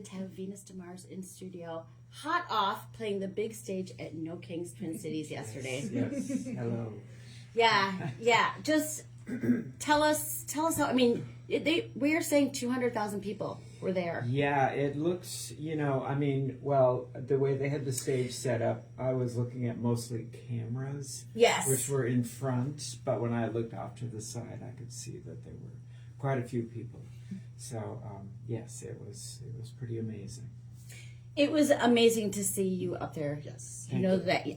To have Venus deMars in studio, hot off playing the big stage at No Kings Twin Cities yesterday. Yes. Hello. Yeah. Just tell us how. I mean, we are saying 200,000 people were there. Yeah, it looks. Well, the way they had the stage set up, I was looking at mostly cameras. Yes. Which were in front, but when I looked off to the side, I could see that there were quite a few people. So yes, it was pretty amazing. It was amazing to see you up there. Yes, you know that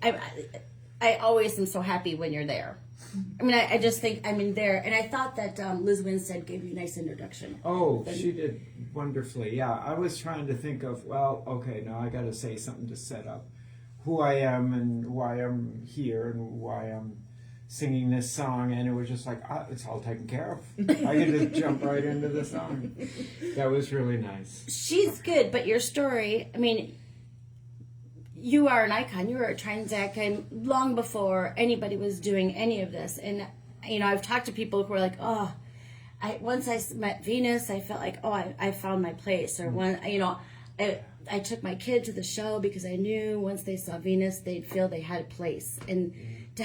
I always am so happy when you're there. I mean, I just think there, and I thought that Liz Winstead gave you a nice introduction. Oh, she did wonderfully. Yeah, I was trying to think of now I got to say something to set up who I am and why I'm here and why I'm singing this song, and it was just like, it's all taken care of. I can just jump right into the song. That was really nice. She's good, but your story, you are an icon. You were a trans icon long before anybody was doing any of this. And, I've talked to people who are like, once I met Venus, I felt like, I found my place. Or I took my kid to the show because I knew once they saw Venus, they'd feel they had a place. And to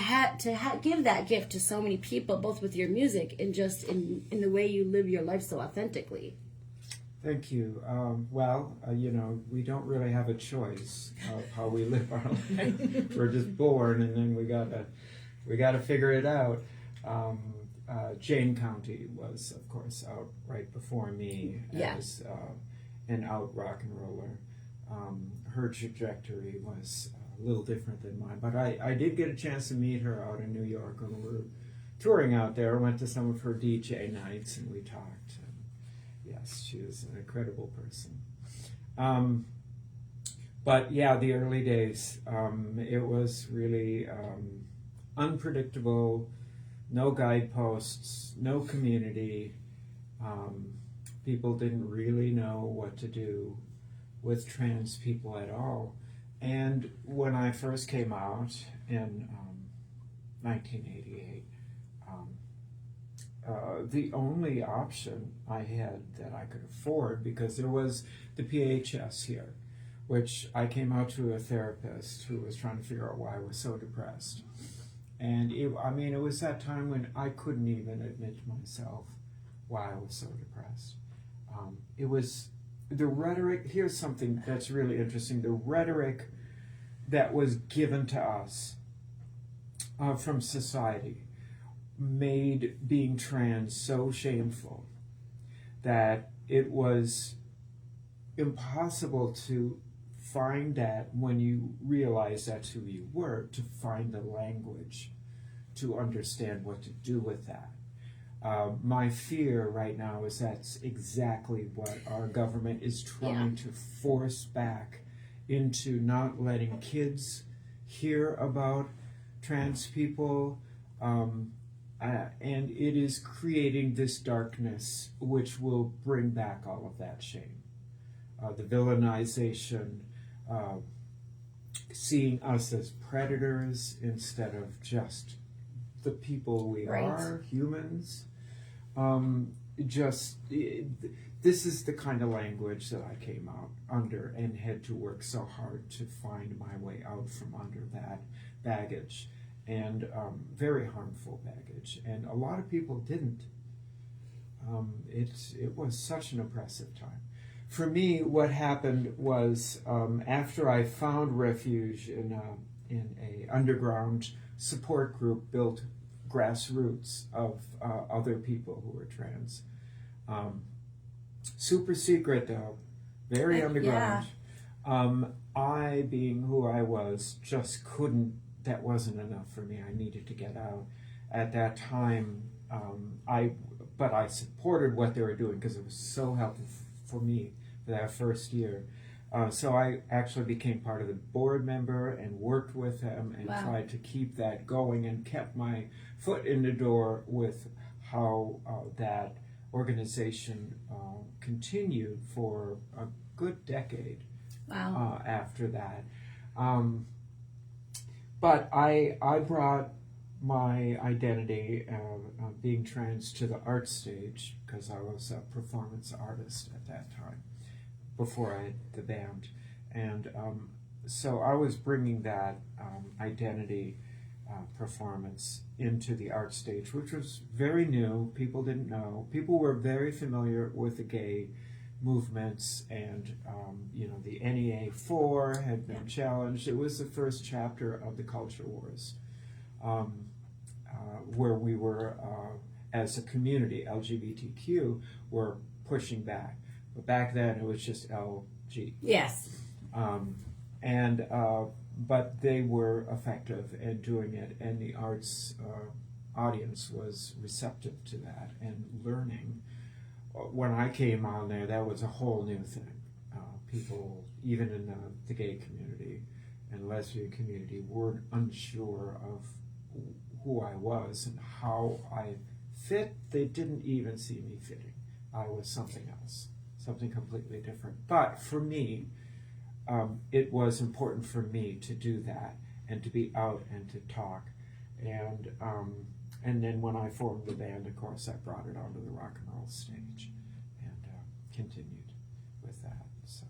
give that gift to so many people, both with your music and just in the way you live your life so authentically. Thank you. We don't really have a choice of how we live our life. We're just born, and then we gotta figure it out. Jane County was, of course, out right before me as an out rock and roller. Her trajectory was a little different than mine, but I did get a chance to meet her out in New York when we were touring out there. Went to some of her DJ nights and we talked. And yes, she was an incredible person. But yeah, the early days, it was really unpredictable. No guideposts, no community. People didn't really know what to do with trans people at all. And when I first came out in 1988, the only option I had that I could afford, because there was the PHS here, which I came out to a therapist who was trying to figure out why I was so depressed. And it was that time when I couldn't even admit to myself why I was so depressed. It was the rhetoric. Here's something that's really interesting. The rhetoric that was given to us from society made being trans so shameful that it was impossible to find that when you realize that's who you were, to find the language to understand what to do with that. My fear right now is that's exactly what our government is trying to force back into not letting kids hear about trans people, and it is creating this darkness which will bring back all of that shame. The villainization, seeing us as predators instead of just the people we are, humans. This is the kind of language that I came out under and had to work so hard to find my way out from under that baggage, and very harmful baggage. And a lot of people didn't. It was such an oppressive time. For me, what happened was after I found refuge in a underground support group built grassroots of other people who were trans. Super secret though, very underground. I, being who I was, just couldn't, that wasn't enough for me. I needed to get out. At that time, but I supported what they were doing because it was so helpful for me for that first year. So I actually became part of the board member and worked with them and tried to keep that going and kept my foot in the door with how that organization continued for a good decade after that. But I brought my identity being trans to the art stage because I was a performance artist at that time. before I had the band. And so I was bringing that identity performance into the art stage, which was very new. People didn't know. People were very familiar with the gay movements, and the NEA 4 had been challenged. It was the first chapter of the culture wars, where we were, as a community, LGBTQ, were pushing back. But back then, it was just LG. Yes. But they were effective in doing it, and the arts audience was receptive to that and learning. When I came on there, that was a whole new thing. People, even in the gay community and lesbian community, were unsure of who I was and how I fit. They didn't even see me fitting. I was something else, something completely different. But for me, it was important for me to do that and to be out and to talk. And then when I formed the band, of course, I brought it onto the rock and roll stage and continued with that. So.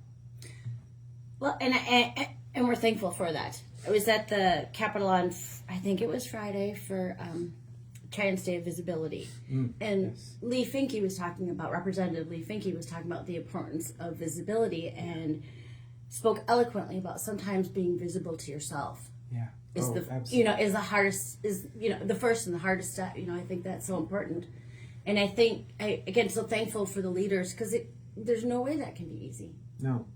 Well, and we're thankful for that. I was at the Capitol on, I think it was Friday, for Trans Day of Visibility. And yes. Lee Finke was talking about, Representative Lee Finke was talking about the importance of visibility and spoke eloquently about sometimes being visible to yourself. Yeah. Is absolutely. Is the hardest, the first and the hardest step. I think that's so important. And I think, again, so thankful for the leaders, because there's no way that can be easy. No.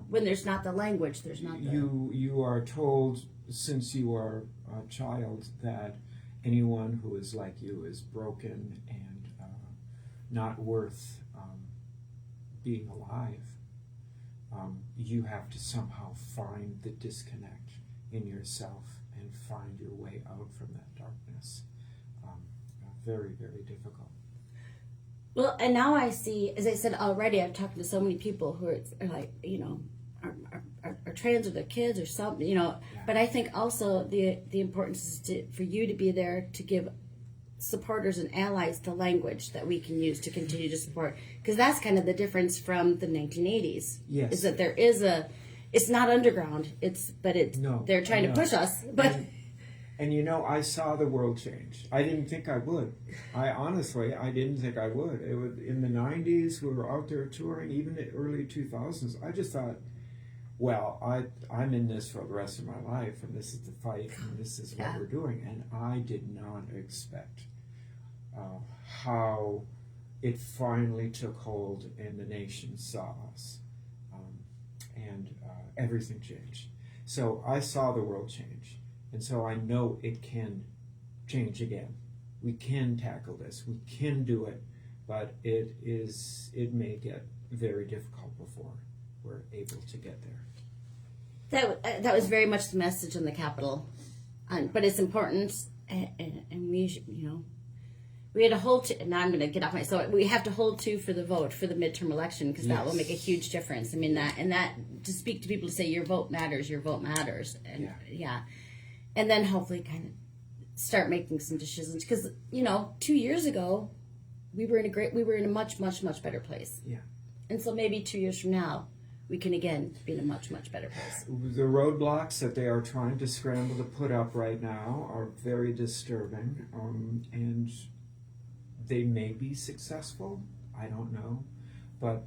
When there's not the language, there's not the... You are told since you are a child that anyone who is like you is broken and not worth being alive. You have to somehow find the disconnect in yourself and find your way out from that darkness. Very, very difficult. Well, and now I see, as I said already, I've talked to so many people who are like, are trans or their kids or something, Yeah. But I think also the importance is for you to be there to give supporters and allies the language that we can use to continue to support. Because that's kind of the difference from the 1980s. Yes. Is that there is it's not underground, they're trying to push us, but... And I saw the world change. I didn't think I would. I didn't think I would. It would in the 90s, we were out there touring, even the early 2000s. I just thought, well, I'm in this for the rest of my life, and this is the fight, and this is what we're doing. And I did not expect how it finally took hold, and the nation saw us, and everything changed. So I saw the world change. And so I know it can change again. We can tackle this. We can do it, but it may get very difficult before we're able to get there. That was very much the message on the Capitol, but it's important, and we we had to hold to. Now I'm going to get off so we have to hold to for the vote for the midterm election, because that will make a huge difference. I mean that to speak to people to say your vote matters, and and then hopefully kind of start making some decisions, because 2 years ago we were in a much better place. Yeah. And so maybe 2 years from now we can again be in a much better place. The roadblocks that they are trying to scramble to put up right now are very disturbing, and they may be successful. I don't know, but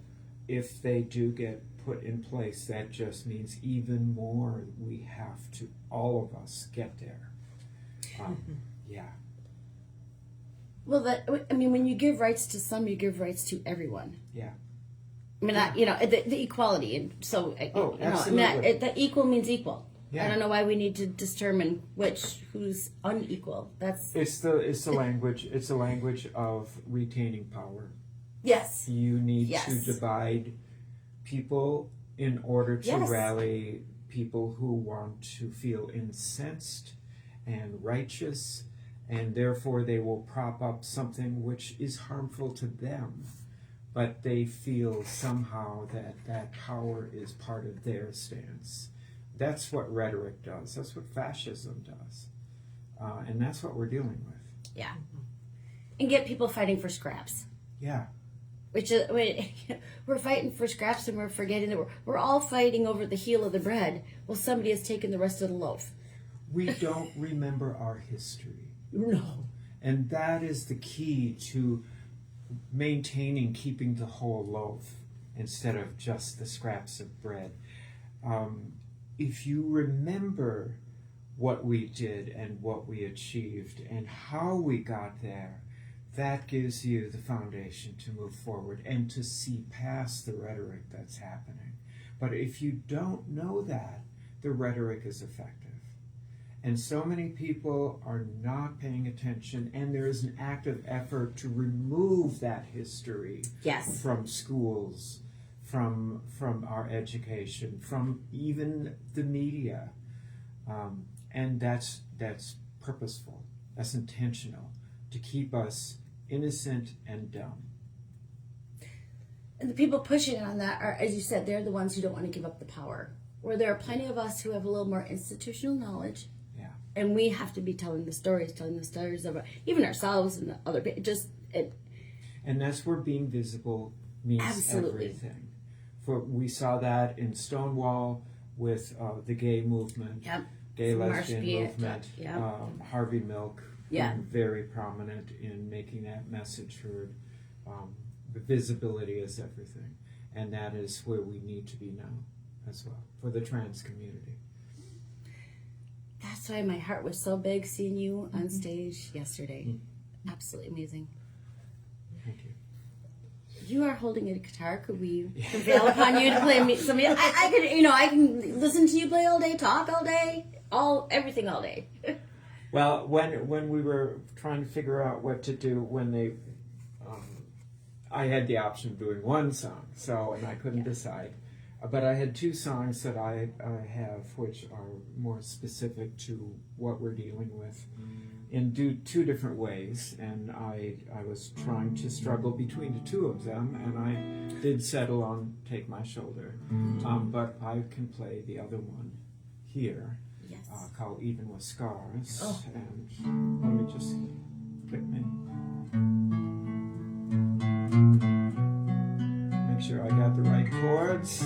if they do get put in place, that just means even more we have to, all of us, get there. Yeah. Well, when you give rights to some, you give rights to everyone. Yeah. I mean, the equality, and so absolutely. The equal means equal. Yeah. I don't know why we need to determine who's unequal. It's the language. It's the language of retaining power. Yes. You need to divide people in order to rally people who want to feel incensed and righteous, and therefore they will prop up something which is harmful to them, but they feel somehow that power is part of their stance. That's what rhetoric does. That's what fascism does. And that's what we're dealing with. Yeah. And get people fighting for scraps. Yeah. which is we're fighting for scraps and we're forgetting that we're all fighting over the heel of the bread. Well, somebody has taken the rest of the loaf. We don't remember our history. No. And that is the key to maintaining, keeping the whole loaf instead of just the scraps of bread. If you remember what we did and what we achieved and how we got there, that gives you the foundation to move forward and to see past the rhetoric that's happening. But if you don't know that, the rhetoric is effective. And so many people are not paying attention, and there is an active effort to remove that history Yes. from schools, from our education, from even the media. And that's purposeful, that's intentional, to keep us innocent and dumb. And the people pushing on that are, as you said, they're the ones who don't want to give up the power. Where there are plenty of us who have a little more institutional knowledge. Yeah. And we have to be telling the stories of even ourselves and the other people. And that's where being visible means Absolutely. everything. We saw that in Stonewall with the gay movement, Yep. gay Marsh lesbian Beat, movement, yep. Harvey Milk, Yeah. being very prominent in making that message heard. Visibility is everything, and that is where we need to be now as well for the trans community. That's why my heart was so big seeing you on stage yesterday. Absolutely amazing. Thank you. You are holding a guitar. Could we prevail upon you to play me some? I can listen to you play all day, talk all day, everything all day. Well, when we were trying to figure out what to do, I had the option of doing one song, and I couldn't decide. But I had two songs that I have, which are more specific to what we're dealing with in two different ways. And I was trying to struggle between the two of them, and I did settle on Take My Shoulder. But I can play the other one here, Yes. called Even With Scars. Oh. And let me just click me. Make sure I got the right chords.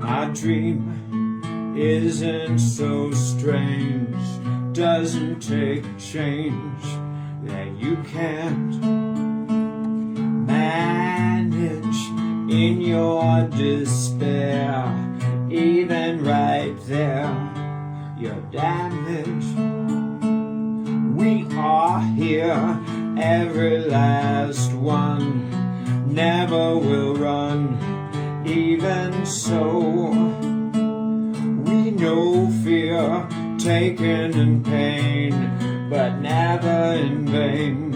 My dream isn't so strange, doesn't take change that you can't manage in your despair. Even right there, you're damaged. We are here, every last one, never will run. Even so, we know fear, taken in pain, but never in vain.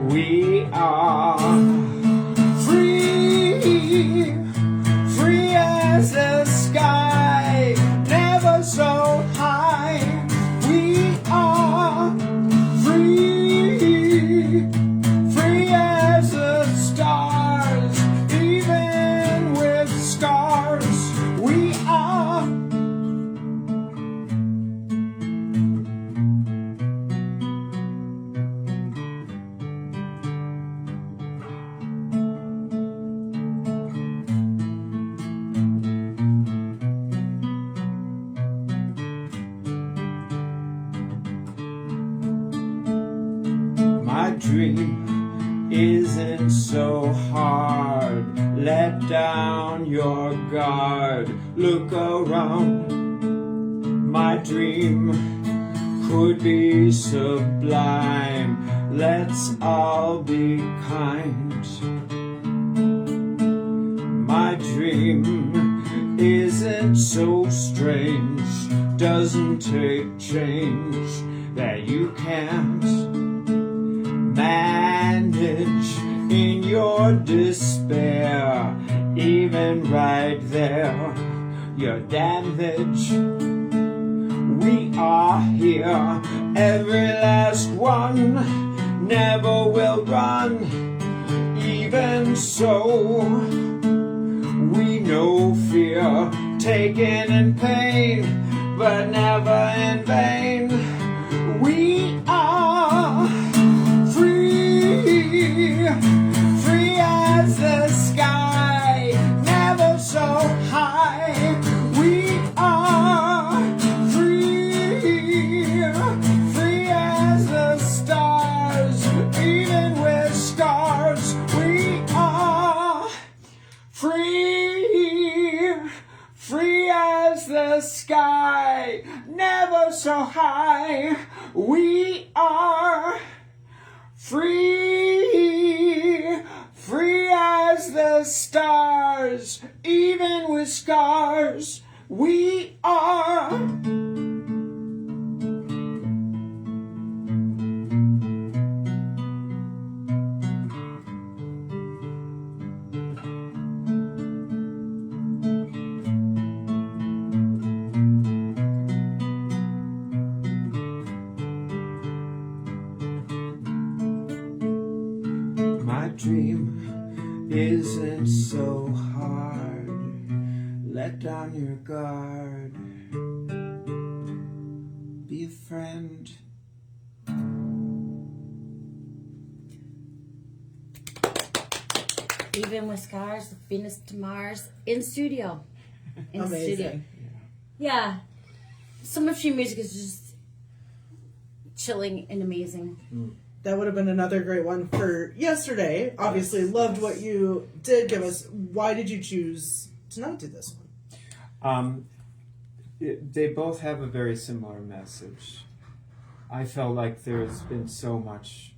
We are free, free as the sky, never so high. We are free, free as the stars, even with scars. We are. My dream isn't so hard. Let down your guard. Look around. My dream could be sublime. Let's all be kind. My dream isn't so strange. Doesn't take change that you can't manage in your despair. Even right there, you're damaged. We are here, every last one, never will run. Even Even so, we know fear, taken in pain, but never in vain. We are free, free as the sky, never so high. We are free, free as the stars, even with scars. We are free, free as the sky, never so high. We are free, free as the stars, even with scars. We are. My dream isn't so hard. Let down your guard. Be a friend. Even with scars, Venus to Mars in studio. In Amazing. studio. Yeah. Some of your music is just chilling and amazing. That would have been another great one for yesterday. Obviously, loved what you did give us. Why did you choose to not do this one? They both have a very similar message. I felt like there's been so much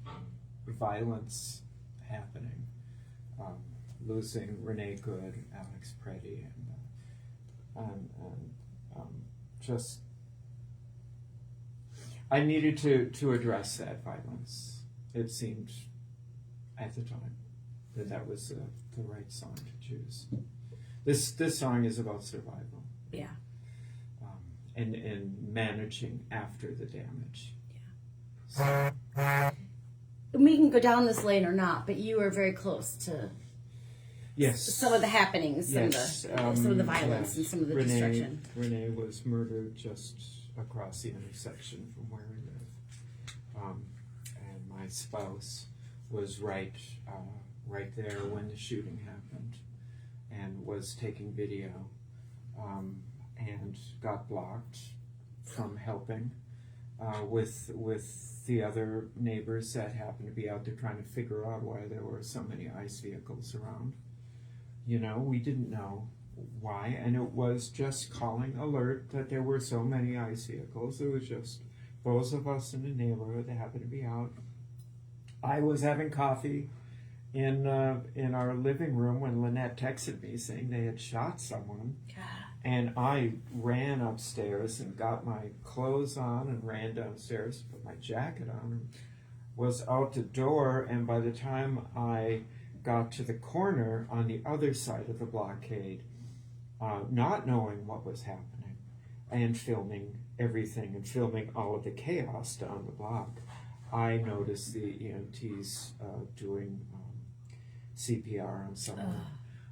violence happening. Losing Renee Good, Alex Preddy, and just I needed to address that violence. It seemed at the time that was the right song to choose. This song is about survival. Yeah. And managing after the damage. We can go down this lane or not, but you were very close to Yes. some of the happenings Yes. and some of the violence yes. and some of the Renee, destruction. Renee was murdered just across the intersection from where we live. And my spouse was right there when the shooting happened and was taking video and got blocked from helping with the other neighbors that happened to be out there trying to figure out why there were so many ICE vehicles around. You know, we didn't know why, and it was just calling alert that there were so many ICE vehicles. It was just those of us in the neighborhood that happened to be out. I was having coffee in our living room when Lynette texted me saying they had shot someone. And I ran upstairs and got my clothes on and ran downstairs, put my jacket on, and was out the door. And by the time I got to the corner on the other side of the blockade, not knowing what was happening, and filming everything and filming all of the chaos down the block, I noticed the EMTs doing CPR on someone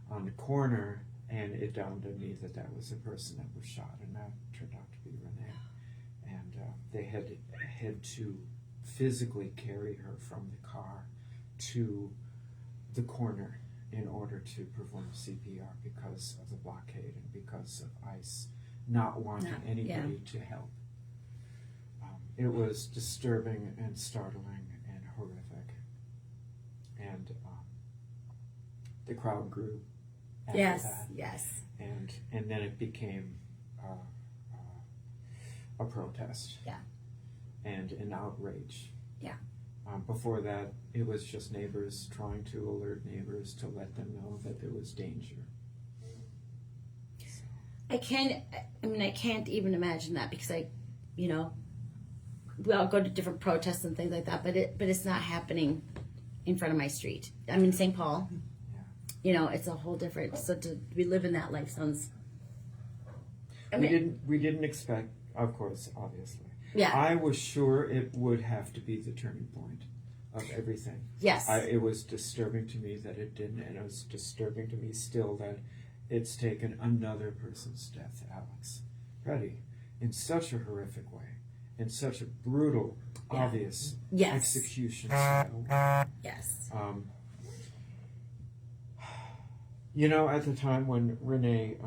on the corner. And it dawned on me that was the person that was shot, and that turned out to be Renee. And they had to physically carry her from the car to the corner in order to perform CPR because of the blockade and because of ICE not wanting anybody to help. It was disturbing and startling and horrific. And the crowd grew. After that. Yes. And then it became a protest. Yeah. And an outrage. Yeah. Before that, it was just neighbors trying to alert neighbors to let them know that there was danger. I can't even imagine that because we all go to different protests and things like that, but it's not happening in front of my street. I'm in St. Paul. It's a whole different. So we live in that life sounds. We didn't expect, of course, obviously. Yeah. I was sure it would have to be the turning point. of everything. Yes. It was disturbing to me that it didn't, and it was disturbing to me still that it's taken another person's death, Alex. Ready, in such a horrific way, in such a brutal, obvious execution style. Yes. You know, at the time when Renee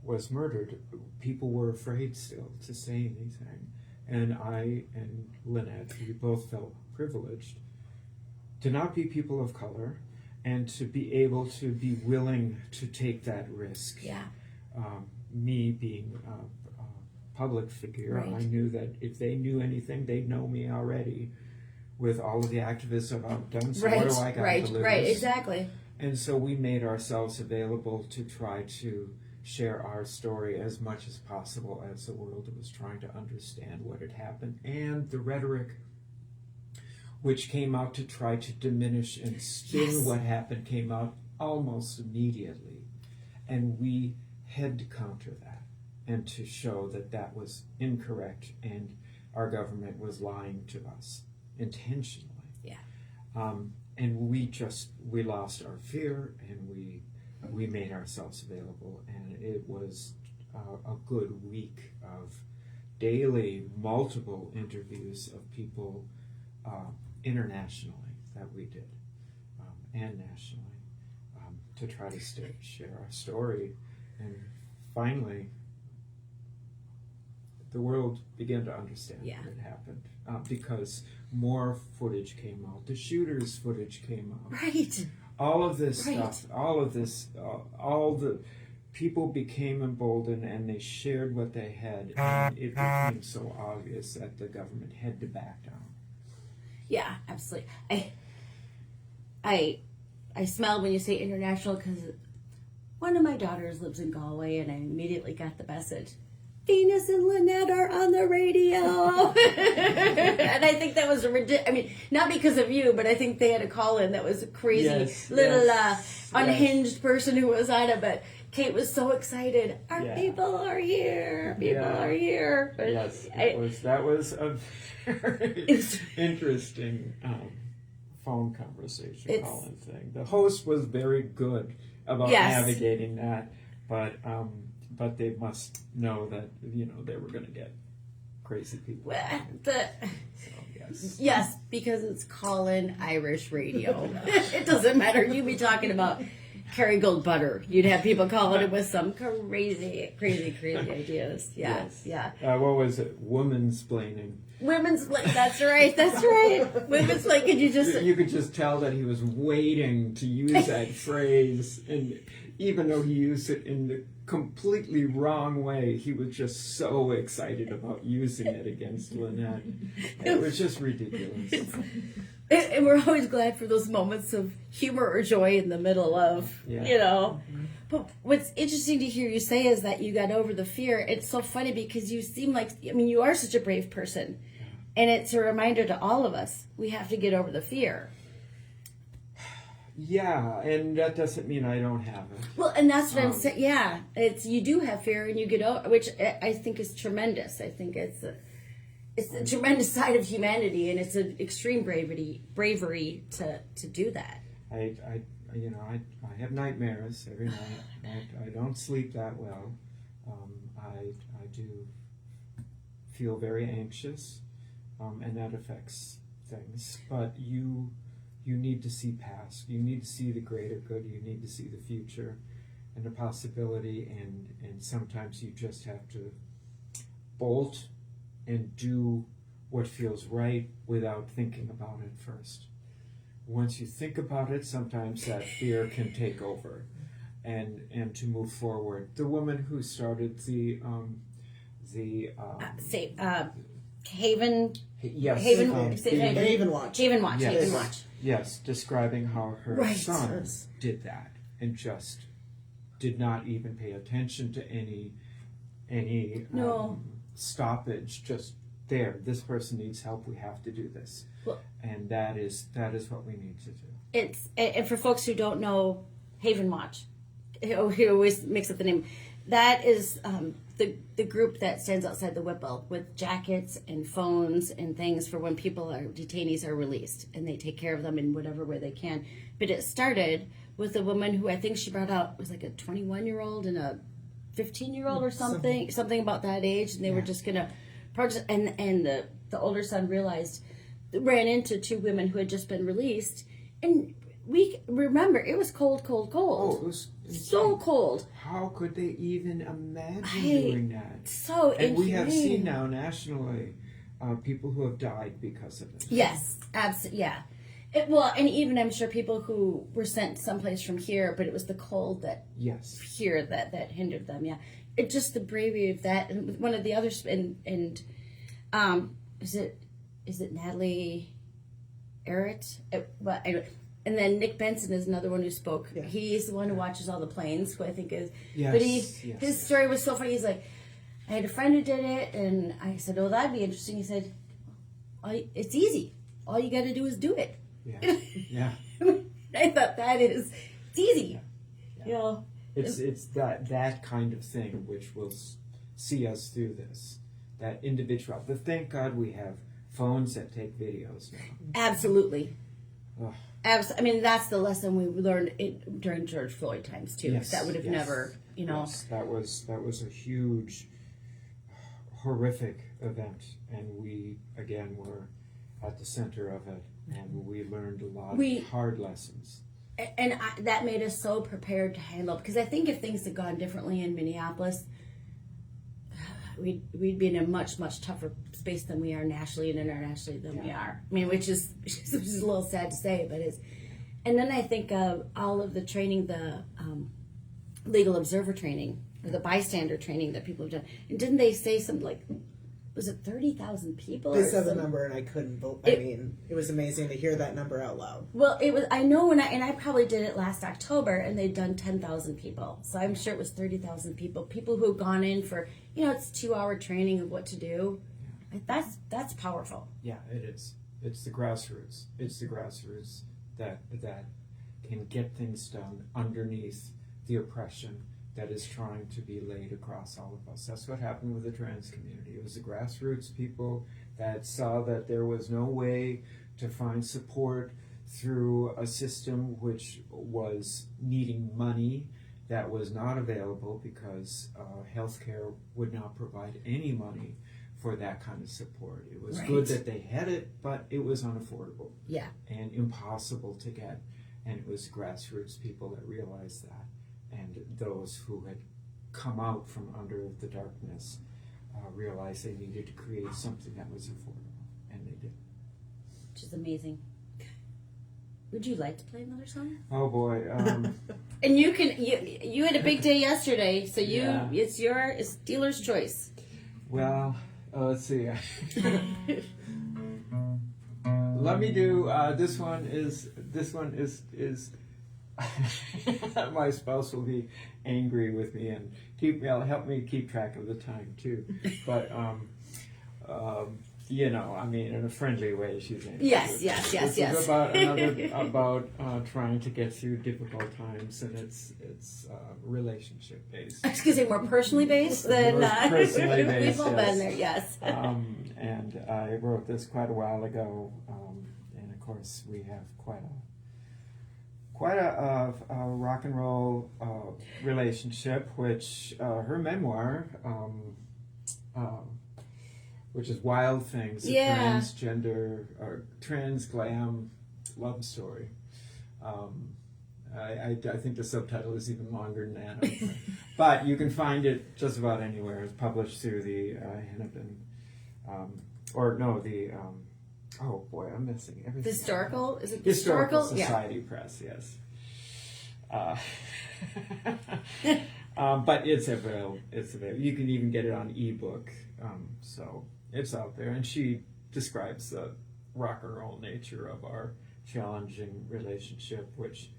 was murdered, people were afraid still to say anything. And I and Lynette, we both felt privileged to not be people of color and to be able to be willing to take that risk. Yeah. Me being a public figure, Right. I knew that if they knew anything, they'd know me already with all of the activism I've done. So what do I got to lose? Right, exactly. And so we made ourselves available to try to share our story as much as possible as the world was trying to understand what had happened. And the rhetoric which came out to try to diminish and spin what happened came out almost immediately. And we had to counter that and to show that that was incorrect and our government was lying to us intentionally. Yeah. And we lost our fear, and we made ourselves available, and it was a good week of daily, multiple interviews of people internationally that we did, and nationally, to try to share our story. And finally, the world began to understand what had happened, because more footage came out. The shooter's footage came out. Right. All of this stuff, all the people became emboldened, and they shared what they had, and it became so obvious that the government had to back down. Yeah, absolutely. I smile when you say international, because one of my daughters lives in Galway, and I immediately got the message. Venus and Lynette are on the radio. And I think that was not because of you, but I think they had a call in that was a crazy unhinged person who was on it. But Kate was so excited. Our people are here. People are here. But that was a very interesting phone conversation calling thing. The host was very good about navigating that, but they must know that, they were going to get crazy people. Yes, because it's Call-In Irish radio. It doesn't matter. You'd be talking about Kerrygold butter. You'd have people calling it with some crazy ideas. What was it? Womansplaining. That's right. Women's You could just tell that he was waiting to use that phrase, and even though he used it in the completely wrong way, he was just so excited about using it against Lynette. It was just ridiculous. And we're always glad for those moments of humor or joy in the middle of, But what's interesting to hear you say is that you got over the fear. It's so funny because you seem like, you are such a brave person. And it's a reminder to all of us, we have to get over the fear. Yeah, and that doesn't mean I don't have it. Well, and that's what I'm saying. Yeah, you do have fear, and you get over, which I think is tremendous. I think it's a tremendous side of humanity, and it's an extreme bravery to do that. I have nightmares every night. I don't sleep that well. I do feel very anxious, and that affects things. But you need to see past. You need to see the greater good. You need to see the future and the possibility. And sometimes you just have to bolt and do what feels right without thinking about it first. Once you think about it, sometimes that fear can take over, and to move forward. The woman who started Haven Watch. Yes, describing how her son did that and just did not even pay attention to any stoppage. Just there, this person needs help. We have to do this, and that is what we need to do. And for folks who don't know Haven Watch, he always mix up the name. that is the group that stands outside the Whipple with jackets and phones and things for when detainees are released, and they take care of them in whatever way they can. But it started with a woman who I think she brought out was like a 21-year-old and a 15-year-old or something about that age, and they were just gonna protest. And the older son ran into two women who had just been released, and we remember it was cold. Oh, it was so cold. How could they even imagine doing that? So and we have seen now nationally people who have died because of it. Yes, absolutely. Yeah. And even I'm sure people who were sent someplace from here, but it was the cold that here that hindered them. Yeah, it just the bravery of that. And one of the others, and is it Natalie Errett? And then Nick Benson is another one who spoke. Yeah. He's the one who watches all the planes, who I think is. Yes, but his story was so funny. He's like, I had a friend who did it, and I said, "Oh, that'd be interesting." He said, "It's easy. All you got to do is do it." Yeah. Yeah. I thought it's easy. Yeah. You know, it's that kind of thing which will see us through this. That individual. But thank God we have phones that take videos now. Absolutely. Ugh. I mean, that's the lesson we learned during George Floyd times too. Yes, that would have never, Yes, that was a huge, horrific event, and we again were at the center of it, and we learned a lot of hard lessons. And that made us so prepared to handle, because I think if things had gone differently in Minneapolis, we'd be in a much tougher space than we are nationally and internationally than we are. I mean, which is a little sad to say, but it's. And then I think of all of the training, the legal observer training or the bystander training that people have done. And didn't they say something like, was it 30,000 people? They said the number, and I couldn't believe. I mean, it was amazing to hear that number out loud. Well, it was. I know I probably did it last October, and they'd done 10,000 people. So I'm sure it was 30,000 people. People who've gone in for, it's 2-hour training of what to do. Yeah. That's powerful. Yeah, it is. It's the grassroots. It's the grassroots that can get things done underneath the oppression that is trying to be laid across all of us. That's what happened with the trans community. It was the grassroots people that saw that there was no way to find support through a system which was needing money that was not available because healthcare would not provide any money for that kind of support. It was good that they had it, but it was unaffordable and impossible to get. And it was grassroots people that realized that. And those who had come out from under the darkness realized they needed to create something that was affordable, and they did. Which is amazing. Would you like to play another song? Oh boy! And you had a big day yesterday, so it's dealer's choice. Well, let's see. Let me do this one. This one is. My spouse will be angry with me and help me keep track of the time too. But I mean, in a friendly way, she's angry. Yes. This is about trying to get through difficult times, and it's relationship based. Excuse me, more personally based than personally based. We've all been there, yes. And I wrote this quite a while ago, and of course we have quite a rock and roll relationship, which her memoir, which is Wild Things, a transgender or trans glam love story. I think the subtitle is even longer than that. But you can find it just about anywhere. It's published through the Hennepin, oh boy, I'm missing everything. Historical? Is it Historical Society Press, yes. But it's available. You can even get it on ebook. So it's out there. And she describes the rock and roll nature of our challenging relationship, which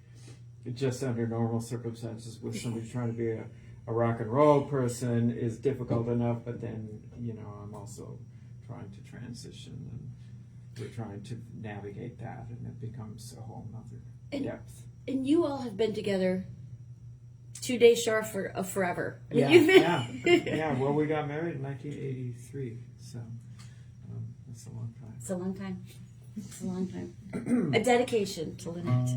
just under normal circumstances with somebody trying to be a rock and roll person is difficult enough. But then, I'm also trying to transition, and we're trying to navigate that, and it becomes a whole nother depth. And you all have been together 2 days short of forever. Yeah. Well, we got married in 1983, so that's a long time. It's a long time. It's a long time. A dedication to Lynette.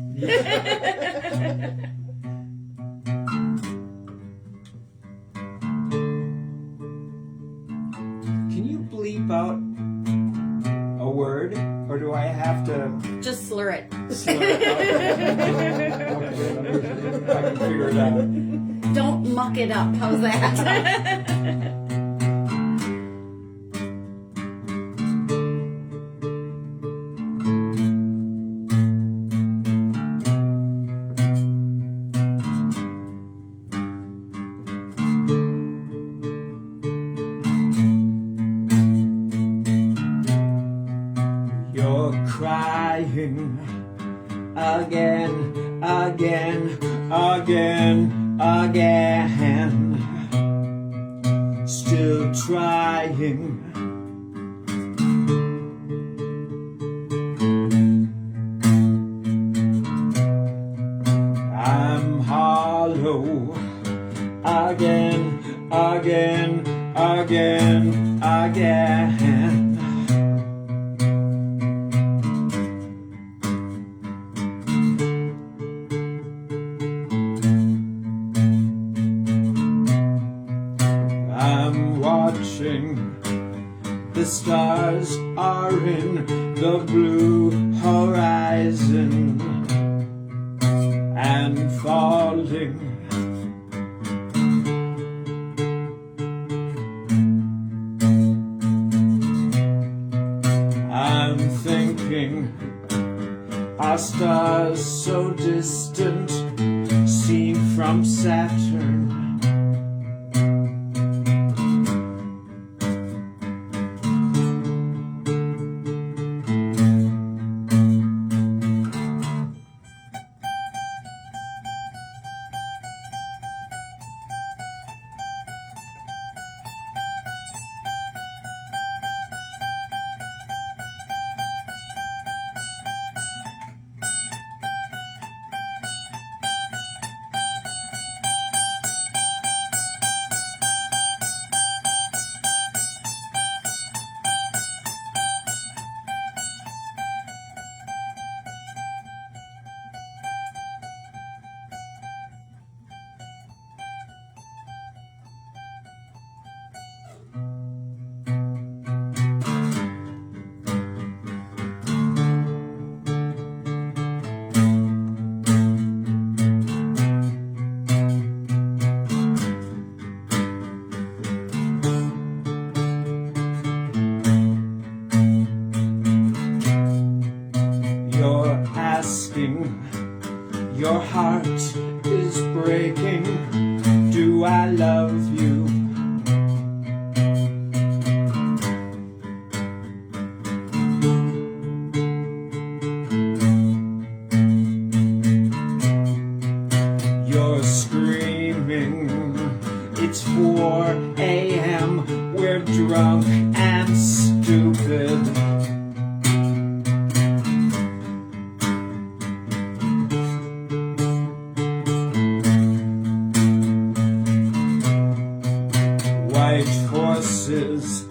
Can you bleep out a word, or do I have to Just slur it. slur it out? Okay, I can figure it out. Don't muck it up. How's that? You're crying again, again, again, again. Still trying. I'm hollow again, again, again, again. I'm watching, the stars are in the blue horizon and falling. I'm thinking, are stars so distant, seen from Saturn? You're asking, your heart is breaking, do I love you? You're screaming, it's 4 a.m., we're drunk and stupid. White horses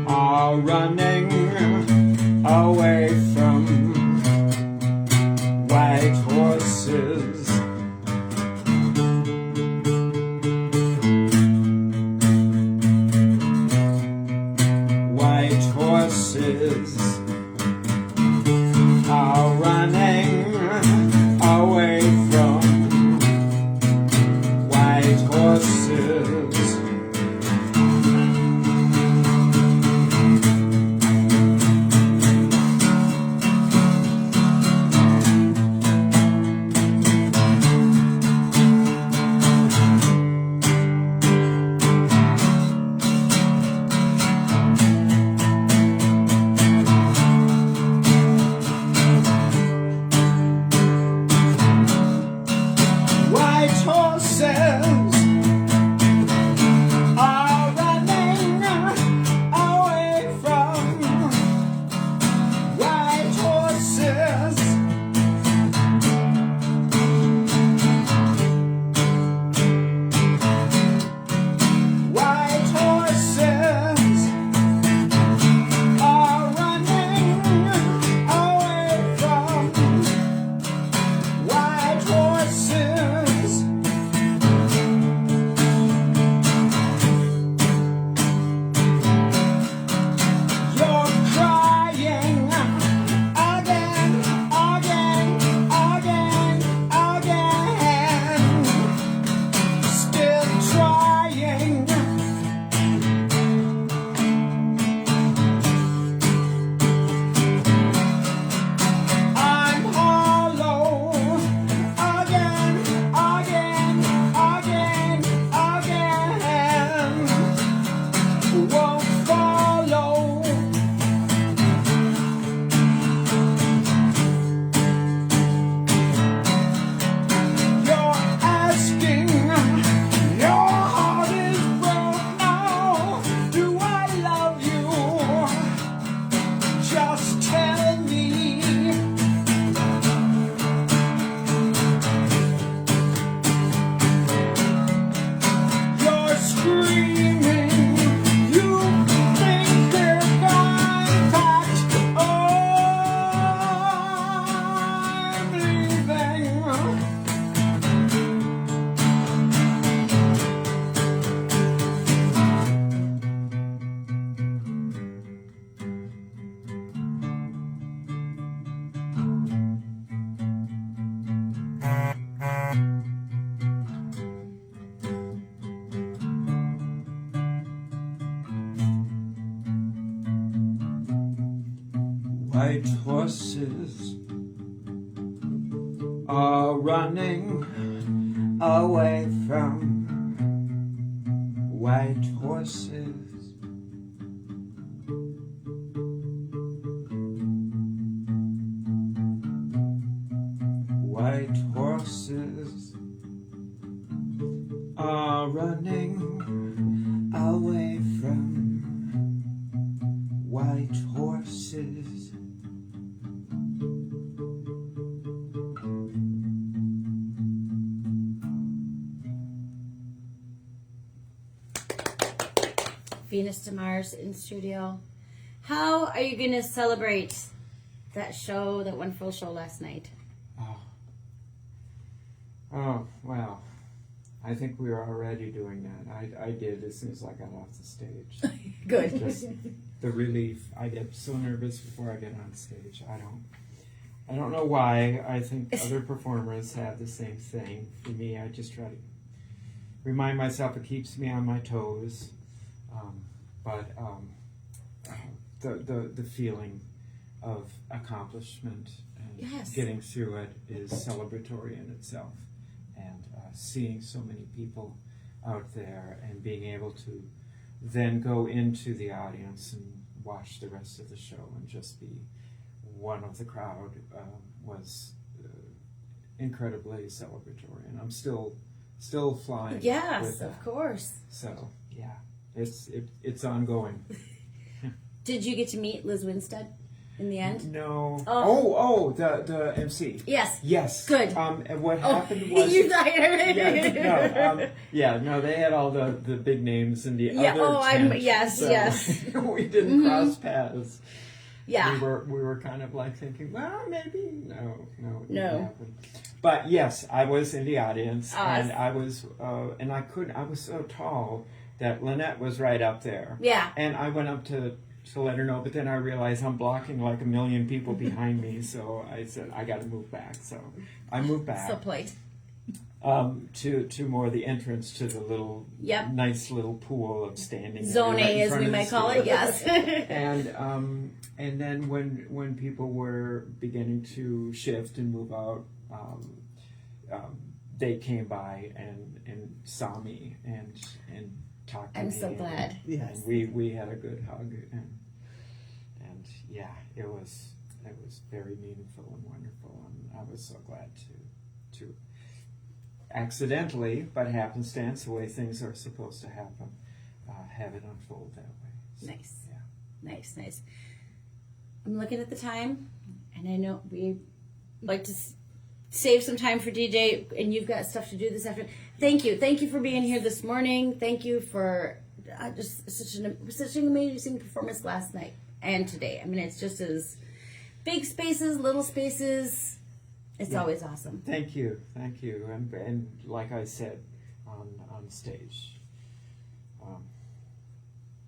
are running away from white horses. White horses are running away from white horses. White horses dreaming. You think they're contact. Oh, I'm leaving. White horses are running away from white horses. White horses are running away from white horses. Venus deMars in studio. How are you going to celebrate that show, that wonderful show last night? Oh, well, I think we were already doing that. I did as soon as I got off the stage. Good. Just the relief. I get so nervous before I get on stage. I don't know why. I think other performers have the same thing. For me, I just try to remind myself it keeps me on my toes. The feeling of accomplishment and Yes. getting through it is celebratory in itself. And seeing so many people out there and being able to then go into the audience and watch the rest of the show and just be one of the crowd was incredibly celebratory. And I'm still flying. Yes, with that. of course. So yeah, it's ongoing. Did you get to meet Liz Winstead in the end? No. Oh. The MC. Yes. Yes. Good. And what happened was You thought no, they had all the big names in the Yeah, other tent, yes. we didn't cross paths. Yeah. We were kind of like thinking, well, maybe no, it didn't No. happen. But yes, I was in the audience, Awesome. and I was I was so tall that Lynette was right up there. Yeah. And I went up to let her know, but then I realized I'm blocking like a million people behind me, so I said I got to move back. So I moved back. So polite. To more the entrance to the little nice little pool of standing Zone area right A, in as front we of the might call stage. it, yes. And then when people were beginning to shift and move out, they came by and saw me and talked to me. I'm so glad. Yes. And we had a good hug and yeah, it was very meaningful and wonderful, and I was so glad to accidentally, but happenstance, the way things are supposed to happen, have it unfold that way. So, Nice. yeah. Nice. I'm looking at the time, and I know we like to save some time for DJ, and you've got stuff to do this afternoon. Thank you for being here this morning. Thank you for just such an amazing performance last night and today. I mean, it's just as big spaces, little spaces. It's always awesome. Thank you, and like I said on stage,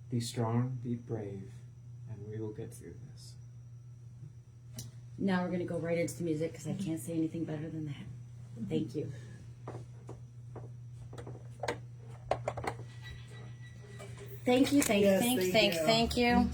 be strong, be brave, and we will get through this. Now we're going to go right into the music because I can't say anything better than that. Thank you. Thank you. Yes, thank you. Thank you.